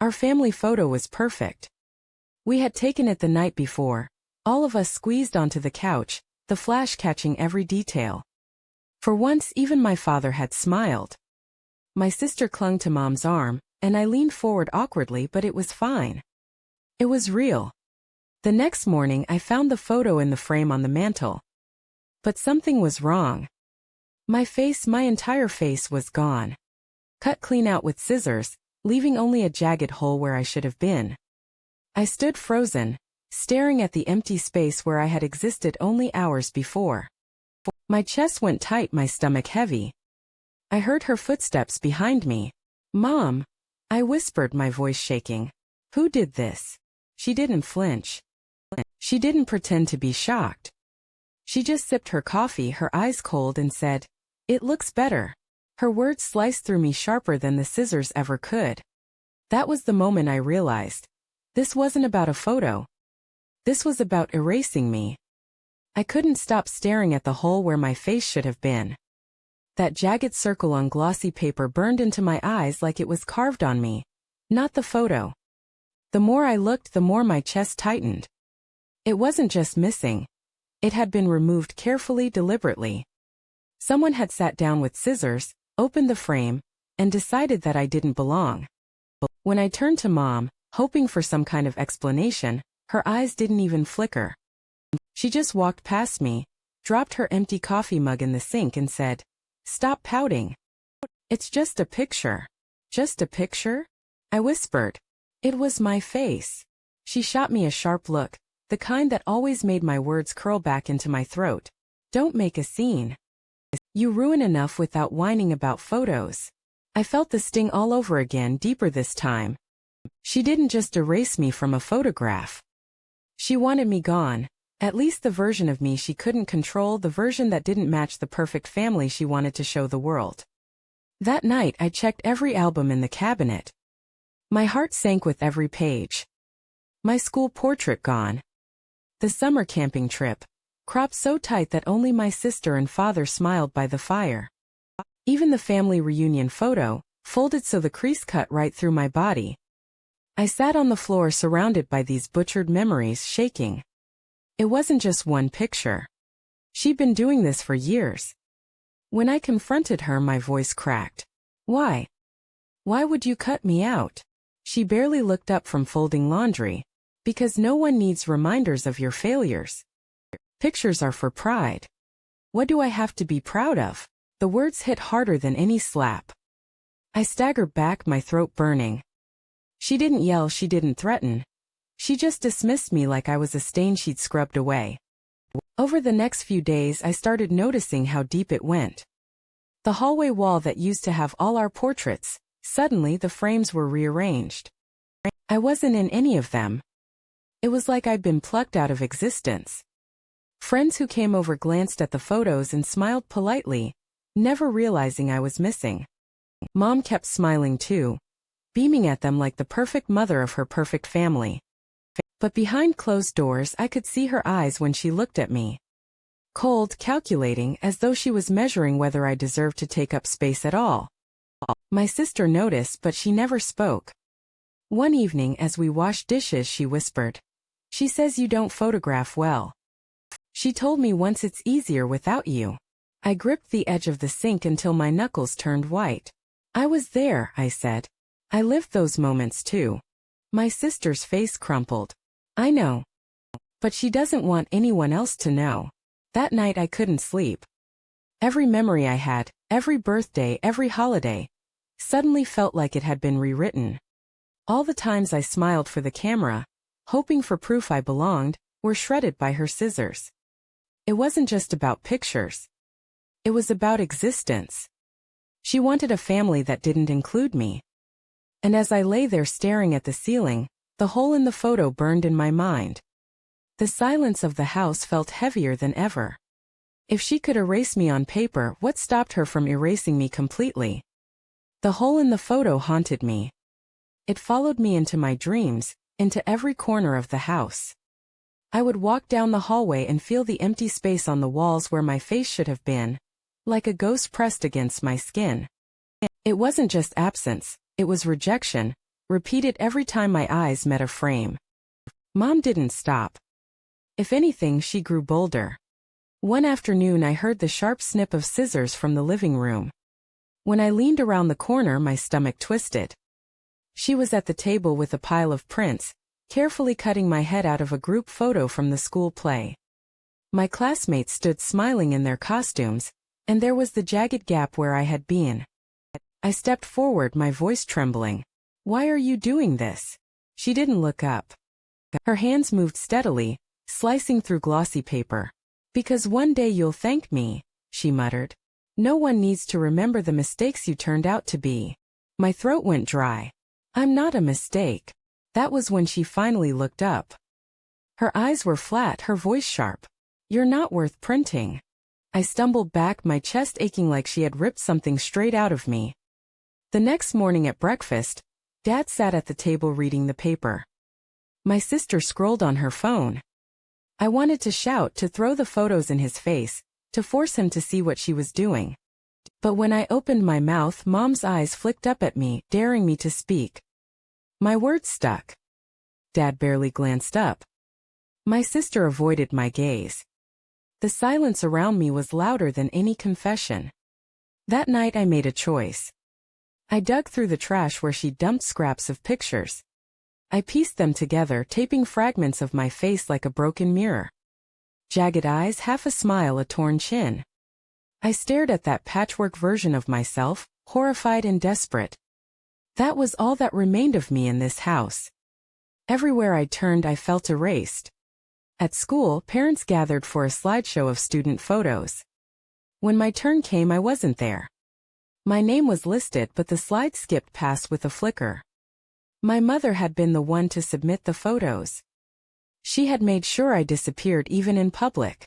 Our family photo was perfect. We had taken it the night before, all of us squeezed onto the couch, the flash catching every detail. For once even my father had smiled. My sister clung to Mom's arm, and I leaned forward awkwardly, but it was fine. It was real. The next morning I found the photo in the frame on the mantel. But something was wrong. My entire face was gone. Cut clean out with scissors, leaving only a jagged hole where I should have been. I stood frozen, staring at the empty space where I had existed only hours before. My chest went tight, my stomach heavy. I heard her footsteps behind me. "Mom," I whispered, my voice shaking. "Who did this?" She didn't flinch. She didn't pretend to be shocked. She just sipped her coffee, her eyes cold, and said, "It looks better." Her words sliced through me sharper than the scissors ever could. That was the moment I realized. This wasn't about a photo. This was about erasing me. I couldn't stop staring at the hole where my face should have been. That jagged circle on glossy paper burned into my eyes like it was carved on me, not the photo. The more I looked, the more my chest tightened. It wasn't just missing. It had been removed carefully, deliberately. Someone had sat down with scissors, opened the frame, and decided that I didn't belong. When I turned to Mom, hoping for some kind of explanation, her eyes didn't even flicker. She just walked past me, dropped her empty coffee mug in the sink, and said, "Stop pouting. It's just a picture." "Just a picture?" I whispered. It was my face. She shot me a sharp look, the kind that always made my words curl back into my throat. "Don't make a scene. You ruin enough without whining about photos." I felt the sting all over again, deeper this time. She didn't just erase me from a photograph. She wanted me gone, at least the version of me she couldn't control, the version that didn't match the perfect family she wanted to show the world. That night I checked every album in the cabinet. My heart sank with every page. My school portrait gone. The summer camping trip, cropped so tight that only my sister and father smiled by the fire. Even the family reunion photo, folded so the crease cut right through my body. I sat on the floor surrounded by these butchered memories, shaking. It wasn't just one picture. She'd been doing this for years. When I confronted her, my voice cracked. "Why? Why would you cut me out?" She barely looked up from folding laundry. "Because no one needs reminders of your failures. Pictures are for pride." "What do I have to be proud of?" The words hit harder than any slap. I staggered back, my throat burning. She didn't yell, she didn't threaten. She just dismissed me like I was a stain she'd scrubbed away. Over the next few days I started noticing how deep it went. The hallway wall that used to have all our portraits, suddenly the frames were rearranged. I wasn't in any of them. It was like I'd been plucked out of existence. Friends who came over glanced at the photos and smiled politely, never realizing I was missing. Mom kept smiling too, beaming at them like the perfect mother of her perfect family. But behind closed doors I could see her eyes when she looked at me. Cold, calculating, as though she was measuring whether I deserved to take up space at all. My sister noticed, but she never spoke. One evening as we washed dishes, she whispered, "She says you don't photograph well. She told me once it's easier without you." I gripped the edge of the sink until my knuckles turned white. "I was there," I said. "I lived those moments too." My sister's face crumpled. "I know. But she doesn't want anyone else to know." That night I couldn't sleep. Every memory I had, every birthday, every holiday, suddenly felt like it had been rewritten. All the times I smiled for the camera, hoping for proof I belonged, were shredded by her scissors. It wasn't just about pictures. It was about existence. She wanted a family that didn't include me. And as I lay there staring at the ceiling, the hole in the photo burned in my mind. The silence of the house felt heavier than ever. If she could erase me on paper, what stopped her from erasing me completely? The hole in the photo haunted me. It followed me into my dreams, into every corner of the house. I would walk down the hallway and feel the empty space on the walls where my face should have been, like a ghost pressed against my skin. It wasn't just absence, it was rejection, repeated every time my eyes met a frame. Mom didn't stop. If anything, she grew bolder. One afternoon I heard the sharp snip of scissors from the living room. When I leaned around the corner, my stomach twisted. She was at the table with a pile of prints, carefully cutting my head out of a group photo from the school play. My classmates stood smiling in their costumes, and there was the jagged gap where I had been. I stepped forward, my voice trembling. "Why are you doing this?" She didn't look up. Her hands moved steadily, slicing through glossy paper. "Because one day you'll thank me," she muttered. "No one needs to remember the mistakes you turned out to be." My throat went dry. "I'm not a mistake." That was when she finally looked up. Her eyes were flat, her voice sharp. "You're not worth printing." I stumbled back, my chest aching like she had ripped something straight out of me. The next morning at breakfast, Dad sat at the table reading the paper. My sister scrolled on her phone. I wanted to shout, to throw the photos in his face, to force him to see what she was doing. But when I opened my mouth, Mom's eyes flicked up at me, daring me to speak. My words stuck. Dad barely glanced up. My sister avoided my gaze. The silence around me was louder than any confession. That night I made a choice. I dug through the trash where she dumped scraps of pictures. I pieced them together, taping fragments of my face like a broken mirror. Jagged eyes, half a smile, a torn chin. I stared at that patchwork version of myself, horrified and desperate. That was all that remained of me in this house. Everywhere I turned, I felt erased. At school, parents gathered for a slideshow of student photos. When my turn came, I wasn't there. My name was listed, but the slide skipped past with a flicker. My mother had been the one to submit the photos. She had made sure I disappeared even in public.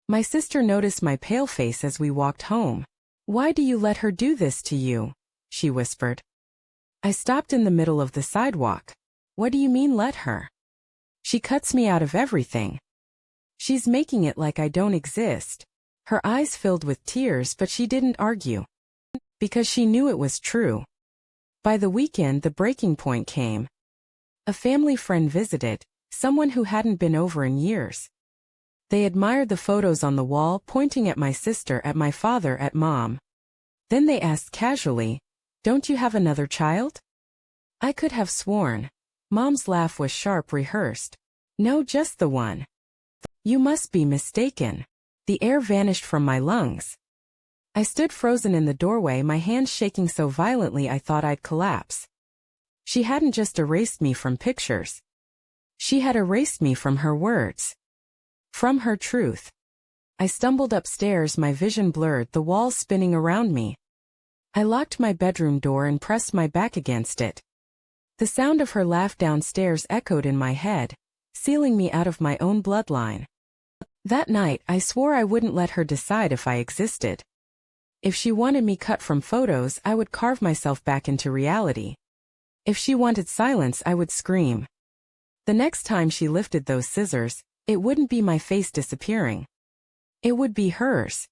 My sister noticed my pale face as we walked home. "Why do you let her do this to you?" she whispered. I stopped in the middle of the sidewalk. "What do you mean, let her? She cuts me out of everything. She's making it like I don't exist." Her eyes filled with tears, but she didn't argue. Because she knew it was true. By the weekend, the breaking point came. A family friend visited, someone who hadn't been over in years. They admired the photos on the wall, pointing at my sister, at my father, at Mom. Then they asked casually, "Don't you have another child?" I could have sworn. Mom's laugh was sharp, rehearsed. "No, just the one." "You must be mistaken." The air vanished from my lungs. I stood frozen in the doorway, my hands shaking so violently I thought I'd collapse. She hadn't just erased me from pictures. She had erased me from her words. From her truth. I stumbled upstairs, my vision blurred, the walls spinning around me. I locked my bedroom door and pressed my back against it. The sound of her laugh downstairs echoed in my head, sealing me out of my own bloodline. That night, I swore I wouldn't let her decide if I existed. If she wanted me cut from photos, I would carve myself back into reality. If she wanted silence, I would scream. The next time she lifted those scissors, it wouldn't be my face disappearing. It would be hers.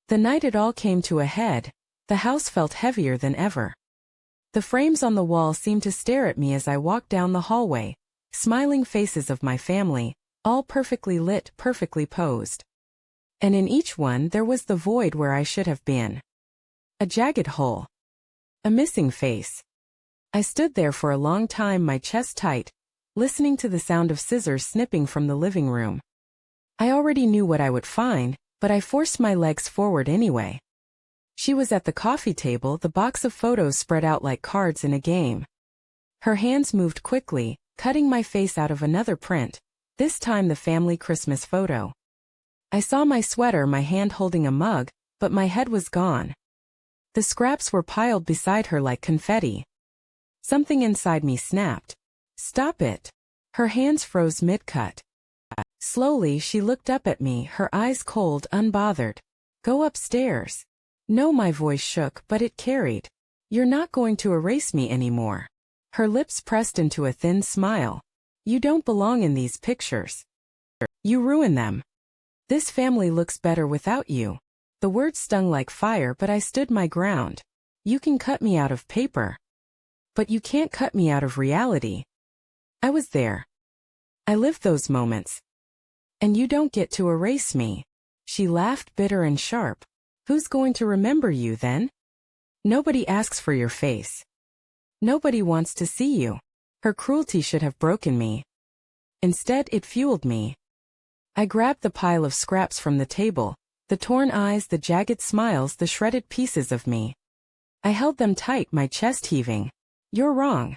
The night it all came to a head, the house felt heavier than ever. The frames on the wall seemed to stare at me as I walked down the hallway, smiling faces of my family, all perfectly lit, perfectly posed. And in each one there was the void where I should have been. A jagged hole. A missing face. I stood there for a long time, my chest tight, listening to the sound of scissors snipping from the living room. I already knew what I would find, but I forced my legs forward anyway. She was at the coffee table, the box of photos spread out like cards in a game. Her hands moved quickly, cutting my face out of another print, this time the family Christmas photo. I saw my sweater, my hand holding a mug, but my head was gone. The scraps were piled beside her like confetti. Something inside me snapped. "Stop it." Her hands froze mid-cut. Slowly she looked up at me, her eyes cold, unbothered. "Go upstairs." No, my voice shook, but it carried. "You're not going to erase me anymore." Her lips pressed into a thin smile. "You don't belong in these pictures. You ruin them. This family looks better without you." The words stung like fire, but I stood my ground. "You can cut me out of paper, But you can't cut me out of reality. I was there. I lived those moments. And you don't get to erase me. She laughed, bitter and sharp. Who's going to remember you then? Nobody asks for your face. Nobody wants to see you. Her cruelty should have broken me. Instead, it fueled me. I grabbed the pile of scraps from the table, the torn eyes, the jagged smiles, the shredded pieces of me. I held them tight, my chest heaving. You're wrong.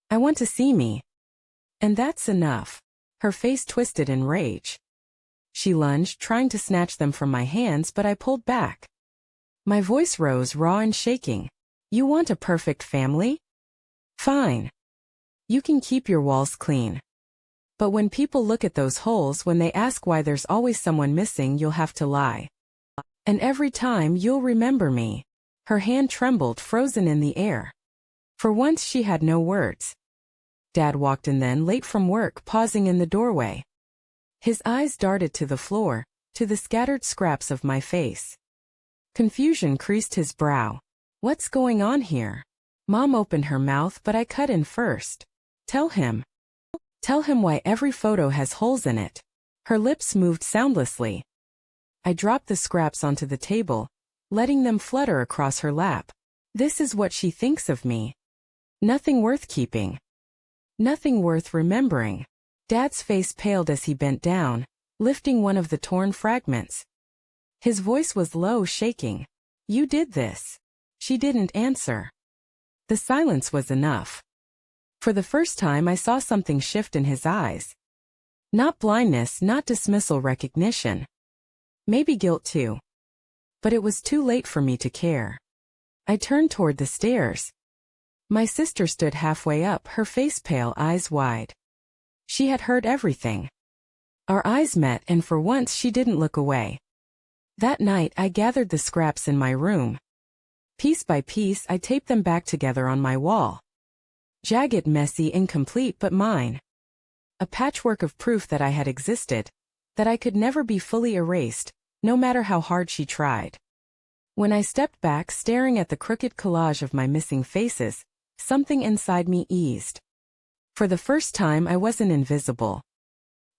I want to see me. And that's enough. Her face twisted in rage. She lunged, trying to snatch them from my hands, but I pulled back. My voice rose, raw and shaking. You want a perfect family? Fine. You can keep your walls clean. But when people look at those holes, when they ask why there's always someone missing, you'll have to lie. And every time you'll remember me. Her hand trembled, frozen in the air. For once she had no words. Dad walked in then, late from work, pausing in the doorway. His eyes darted to the floor, to the scattered scraps of my face. Confusion creased his brow. What's going on here? Mom opened her mouth, but I cut in first. Tell him. Tell him why every photo has holes in it. Her lips moved soundlessly. I dropped the scraps onto the table, letting them flutter across her lap. This is what she thinks of me. Nothing worth keeping. Nothing worth remembering. Dad's face paled as he bent down, lifting one of the torn fragments. His voice was low, shaking. You did this. She didn't answer. The silence was enough. For the first time I saw something shift in his eyes. Not blindness, not dismissal, recognition. Maybe guilt too. But it was too late for me to care. I turned toward the stairs. My sister stood halfway up, her face pale, eyes wide. She had heard everything. Our eyes met, and for once she didn't look away. That night I gathered the scraps in my room. Piece by piece I taped them back together on my wall. Jagged, messy, incomplete, but mine. A patchwork of proof that I had existed, that I could never be fully erased, no matter how hard she tried. When I stepped back, staring at the crooked collage of my missing faces, something inside me eased. For the first time I wasn't invisible.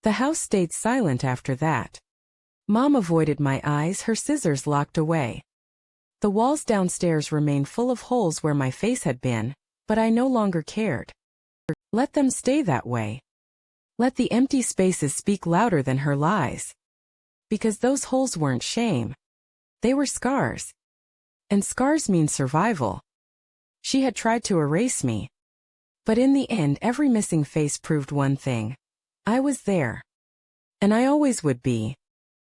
The house stayed silent after that. Mom avoided my eyes, her scissors locked away. The walls downstairs remained full of holes where my face had been, but I no longer cared. Let them stay that way. Let the empty spaces speak louder than her lies. Because those holes weren't shame. They were scars. And scars mean survival. She had tried to erase me. But in the end, every missing face proved one thing. I was there. And I always would be.